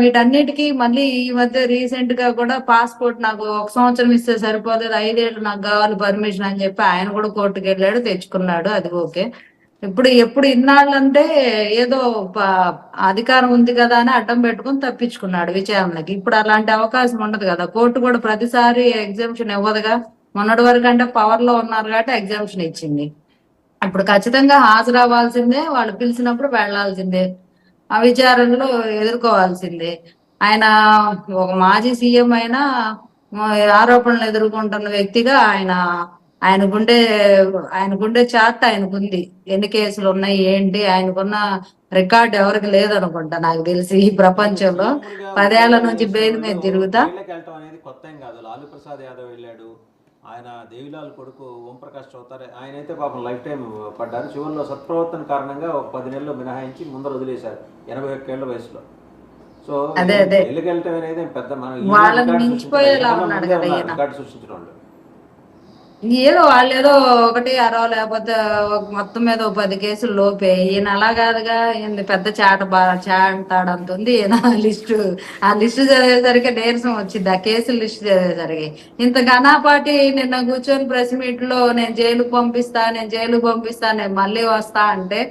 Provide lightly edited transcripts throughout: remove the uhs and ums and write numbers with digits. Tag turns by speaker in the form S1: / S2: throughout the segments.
S1: వీటన్నిటికీ మళ్ళీ ఈ మధ్య రీసెంట్ గా కూడా పాస్పోర్ట్ నాకు 1 సంవత్సరం ఇస్తే సరిపోలేదు, 5 ఏళ్ళు నాకు కావాలి పర్మిషన్ అని చెప్పి ఆయన కూడా కోర్టుకు వెళ్ళాడు, తెచ్చుకున్నాడు. అది ఓకే. ఎప్పుడు ఇన్నాళ్ళంటే ఏదో అధికారం ఉంది కదా అని అడ్డం పెట్టుకుని తప్పించుకున్నాడు విచారణకి. ఇప్పుడు అలాంటి అవకాశం ఉండదు కదా, కోర్టు కూడా ప్రతిసారి ఎగ్జామ్షన్ ఇవ్వదుగా. మొన్నటి వరకు అంటే పవర్ లో ఉన్నారు కాబట్టి ఎగ్జామ్షన్ ఇచ్చింది. ఇప్పుడు ఖచ్చితంగా హాజరవ్వాల్సిందే, వాళ్ళు పిలిచినప్పుడు వెళ్లాల్సిందే, ఆ విచారణలో ఎదుర్కోవాల్సిందే. ఆయన ఒక మాజీ సీఎం అయినా ఆరోపణలు ఎదుర్కొంటున్న వ్యక్తిగా ఆయనకుండే ఆయనకుండే చార్ట్ ఆయనకుంది. ఎన్ని కేసులు ఉన్నాయి ఏంటి, ఆయనకున్న రికార్డు ఎవరికి లేదనుకుంటా నాకు తెలిసి ఈ ప్రపంచంలో. 10 ఏళ్ల నుంచి బెయిల్ మీద తిరుగుతా.
S2: జైళ్ళకి వెళ్ళటం అనేది కొత్త ఏం కాదు. లాలూ ప్రసాద్ యాదవ్ వెళ్ళాడు, ఆయన దేవిలాల్ కొడుకు ఓంప్రకాష్ చౌతారి, ఆయన అయితే పాపం లైఫ్ టైం పడ్డారు. చివరిలో సత్ప్రవర్తన కారణంగా ఒక 10 నెలలు మినహాయించి ముందర వదిలేశారు 81 ఏళ్ల వయసులో. సో జైలుకి వెళ్ళటం అనేది పెద్ద రికార్డు సృష్టించిన వాళ్ళు
S1: ఏదో వాళ్ళేదో ఒకటి అరవ లేకపోతే మొత్తం మీద 10 కేసులు లోపే. ఈయన అలా కాదుగా, ఈయన పెద్ద చాటాడంతుంది ఈయన. ఆ లిస్టు చదివేసరికి నీరసం వచ్చింది, ఆ కేసులు లిస్టు చదివేసరికి. ఇంత ఘనాపాటి నిన్న కూర్చొని ప్రెస్ మీట్ లో నేను జైలుకు పంపిస్తా, నేను మళ్ళీ వస్తా అంటే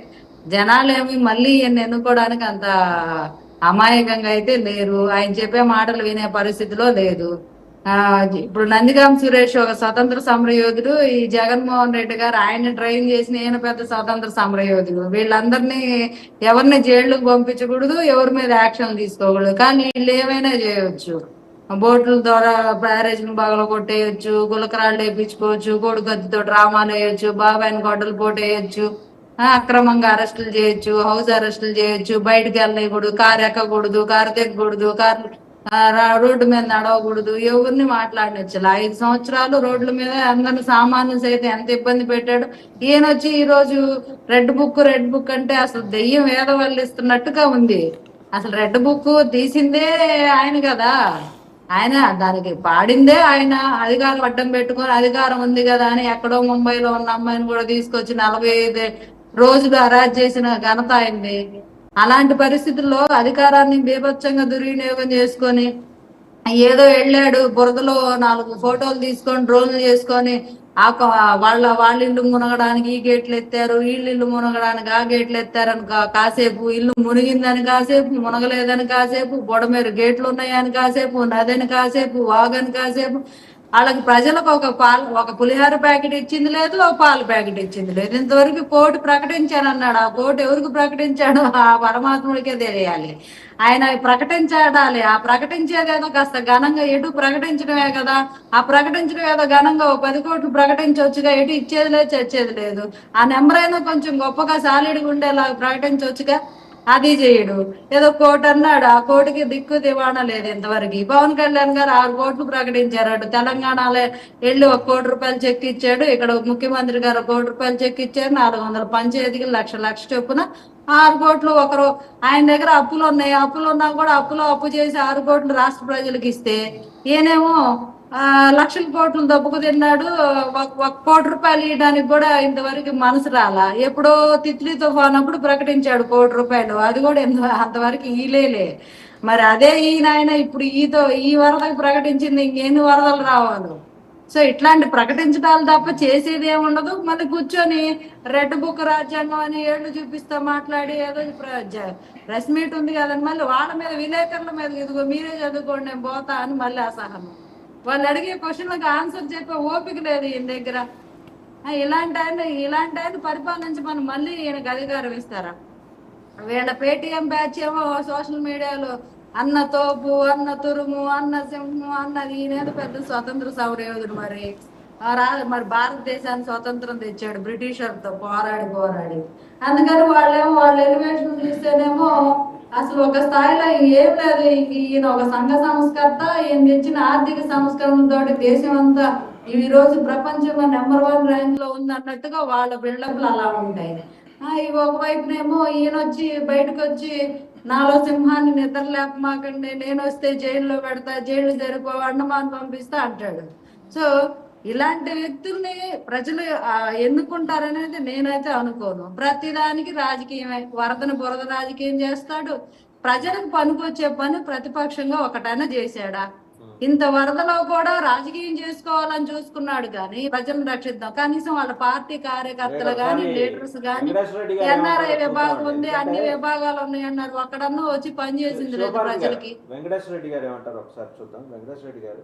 S1: జనాలేమి మళ్ళీ ఈయన ఎన్నుకోవడానికి అంత అమాయకంగా అయితే లేరు. ఆయన చెప్పే మాటలు వినే పరిస్థితిలో లేదు. ఇప్పుడు నందిగాం సురేష్ ఒక స్వతంత్ర సమరయోధుడు, ఈ జగన్మోహన్ రెడ్డి గారు ఆయన ట్రైన్ చేసిన ఈయన పెద్ద స్వతంత్ర సమరయోధుడు. వీళ్ళందరినీ ఎవరిని జైళ్ళకు పంపించకూడదు, ఎవరి మీద యాక్షన్ తీసుకోకూడదు, కానీ వీళ్ళు ఏమైనా చేయవచ్చు. బోట్ల ద్వారా బ్యారేజ్ని బగల కొట్టేయచ్చు, గులకరాళ్ళు వేయించుకోవచ్చు, కోడికత్తితో డ్రామాలు వేయచ్చు, బాబాయిని గొడ్డలు పోటేయచ్చు, అక్రమంగా అరెస్టులు చేయొచ్చు, హౌస్ అరెస్టులు చేయొచ్చు, బయటకు వెళ్ళకూడదు, కారు ఎక్కకూడదు, కారు తెగకూడదు, కారు రోడ్డు మీద నడవకూడదు, ఎవరిని మాట్లాడనొచ్చాలి. 5 సంవత్సరాలు రోడ్ల మీద అందరిని సామాన్యులు సైతం ఎంత ఇబ్బంది పెట్టాడు. ఈయన వచ్చి ఈ రోజు రెడ్ బుక్ అంటే అసలు దెయ్యం వేదవల్లిస్తున్నట్టుగా ఉంది. అసలు రెడ్ బుక్ తీసిందే ఆయన కదా, ఆయన దానికి పాడిందే ఆయన. అధికారం అడ్డం పెట్టుకొని అధికారం ఉంది కదా అని ఎక్కడో ముంబైలో ఉన్న అమ్మాయిని కూడా తీసుకొచ్చి 45 రోజులు అరెస్ట్ చేసిన ఘనత అయింది. అలాంటి పరిస్థితుల్లో అధికారాన్ని బీభత్సంగా దుర్వినియోగం చేసుకొని ఏదో వెళ్ళాడు, బురదలో 4 ఫోటోలు తీసుకొని డ్రోన్లు చేసుకొని వాళ్ళ ఇల్లు మునగడానికి ఈ గేట్లు ఎత్తారు, వీళ్ళ ఇల్లు మునగడానికి ఆ గేట్లు ఎత్తారని కాసేపు, ఇల్లు మునిగిందని కాసేపు, మునగలేదని కాసేపు, బొడమేరు గేట్లు ఉన్నాయని కాసేపు, నదని కాసేపు, వాగని కాసేపు. వాళ్ళకి ప్రజలకు ఒక పులిహార ప్యాకెట్ ఇచ్చింది లేదు, ఒక పాల ప్యాకెట్ ఇచ్చింది లేదు. ఇంతవరకు కోర్టు ప్రకటించానన్నాడు. ఆ కోర్టు ఎవరికి ప్రకటించాడు ఆ పరమాత్ముడికే తెలియాలి. ఆయన ప్రకటించాడాలి, ఆ ప్రకటించేదేదో కాస్త ఘనంగా ఎటు ప్రకటించడమే కదా. ఆ ప్రకటించడం ఏదో ఘనంగా 10 కోట్లు ప్రకటించవచ్చుగా, ఎటు ఇచ్చేది లేదు చచ్చేది లేదు. ఆ నెంబర్ అయినా కొంచెం గొప్పగా సాలిడ్గా ఉండేలా ప్రకటించవచ్చుగా, అది చేయడు. ఏదో కోటి అన్నాడు, ఆ కోటికి దిక్కు దివాణా లేదు ఇంతవరకు. పవన్ కళ్యాణ్ గారు 6 కోట్లు ప్రకటించారు. తెలంగాణలో వెళ్ళి 1 కోటి రూపాయలు చెక్ ఇచ్చాడు, ఇక్కడ ముఖ్యమంత్రి గారు 1 కోటి రూపాయలు చెక్ ఇచ్చారు, 400 పంచాయతీకి లక్ష చొప్పున 6 కోట్లు. ఆయన దగ్గర అప్పులు ఉన్నాయి, అప్పులు ఉన్నా కూడా అప్పు చేసి 6 కోట్లు రాష్ట్ర ప్రజలకు ఇస్తే ఈయనేమో లక్షల కోట్లు దప్పుకు తిన్నాడు. 1 కోటి రూపాయలు ఇవ్వడానికి కూడా ఇంతవరకు మనసు రాలా. ఎప్పుడో తిత్లీ తుఫాన్ అప్పుడు ప్రకటించాడు 1 కోటి రూపాయలు, అది కూడా అంతవరకు ఈలేలే. మరి అదే ఈయన ఇప్పుడు ఈ వరదకు ప్రకటించింది, ఇంకెన్ని వరదలు రావాలి. సో ఇట్లాంటి ప్రకటించడాలు తప్ప చేసేది ఏముండదు. మళ్ళీ కూర్చొని రెడ్ బుక్ రాజ్యాంగం అని ఏళ్ళు చూపిస్తా మాట్లాడి ఏదో ప్రెస్ మీట్ ఉంది కదని మళ్ళీ వాళ్ళ మీద విలేకరుల మీద ఇదిగో మీరే చదువుకోండి నేను పోతా అని మళ్ళీ అసహనం. వాళ్ళు అడిగే క్వశ్చన్లకు ఆన్సర్ చెప్పే ఓపిక లేదు ఈయన దగ్గర. ఇలాంటి ఆయన పరిపాలించి మనం మళ్ళీ ఈయనకు అధికారం ఇస్తారా? వీళ్ళ పేటీఎం బ్యాచ్ ఏమో సోషల్ మీడియాలో అన్న తోపు, అన్న తురుము, అన్న సింహం అన్నది. ఈయనేదో పెద్ద స్వతంత్ర సమరయోధుడు. మరి భారతదేశాన్ని స్వతంత్రం తెచ్చాడు బ్రిటిషర్తో పోరాడి. అందుకని వాళ్ళ ఎలివేషన్ చూస్తేనేమో అసలు ఒక స్థాయిలో ఏం లేదు. ఈయన ఒక సంఘ సంస్కర్త, ఈయన తెచ్చిన ఆర్థిక సంస్కరణలతో దేశం అంతా ఈ రోజు ప్రపంచంలో నెంబర్ 1 ర్యాంక్ లో ఉంది అన్నట్టుగా వాళ్ళ బిల్డప్లు అలా ఉంటాయి. ఒకవైపునేమో ఈయన వచ్చి బయటకు వచ్చి నాలో సింహాన్ని నిద్ర లేపమాకండి, నేను వస్తే జైల్లో పెడతా, జైలు జరిపో అండమాన్ పంపిస్తా అంటాడు. సో ఇలాంటి వ్యక్తుల్ని ప్రజలు ఎన్నుకుంటారనేది నేనైతే అనుకోను. ప్రతిదానికి రాజకీయమే. బురద రాజకీయం చేస్తాడు, ప్రజలకు పనికొచ్చే పని ప్రతిపక్షంగా ఒకటైనా చేశాడా? ఇంత వరదలో కూడా రాజకీయం చేసుకోవాలని చూసుకున్నాడు కానీ ప్రజలను రక్షిద్దాం. కనీసం వాళ్ళ పార్టీ కార్యకర్తలు కానీ లీడర్స్ కానీ
S2: వెంకటేశ్వర రెడ్డి గారు
S1: ఎన్ఆర్ఐ
S2: ఏమంటారో
S1: విభాగం
S2: చూద్దామండి.
S1: ఉంది, అన్ని
S2: ఎందుకంటే
S1: విభాగాలు ఉన్నాయి అన్నారు. ఒక్కడన్నా వచ్చి పని చేసింది లేదు
S2: శివపాల్ గారు,
S1: ప్రజలకి.
S2: వెంకటేశ్వర రెడ్డి గారు ఏమంటారు ఒకసారి చూద్దాం. వెంకటేశ్వర రెడ్డి గారు,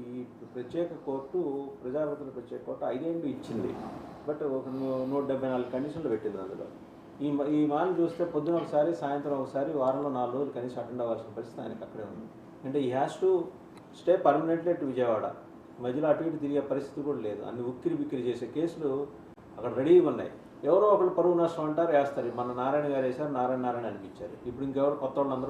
S2: ఈ ప్రత్యేక కోర్టు, ప్రజాపతుల ప్రత్యేక కోర్టు 5 ఏళ్ళు ఇచ్చింది, బట్ ఒక 174 కండిషన్లు పెట్టింది అందులో. ఈ మాల్ చూస్తే పొద్దున ఒకసారి, సాయంత్రం ఒకసారి, వారంలో 4 రోజులు కనీసం అటెండ్ అవ్వాల్సిన పరిస్థితి ఆయనకి అక్కడే ఉంది. అంటే ఈ has to stay permanently to Vijayawada. మధ్యలో అటు ఇటు తిరిగే పరిస్థితి కూడా లేదు. అన్ని ఉక్కిరి బిక్కిరి చేసే కేసులు అక్కడ రెడీగా ఉన్నాయి. ఎవరో ఒకళ్ళు పరువు నష్టం అంటారు, వేస్తారు. మన నారాయణ గారు వేశారు, నారాయణ అనిపించారు. ఇప్పుడు ఇంకెవరు కొత్త వాళ్ళందరూ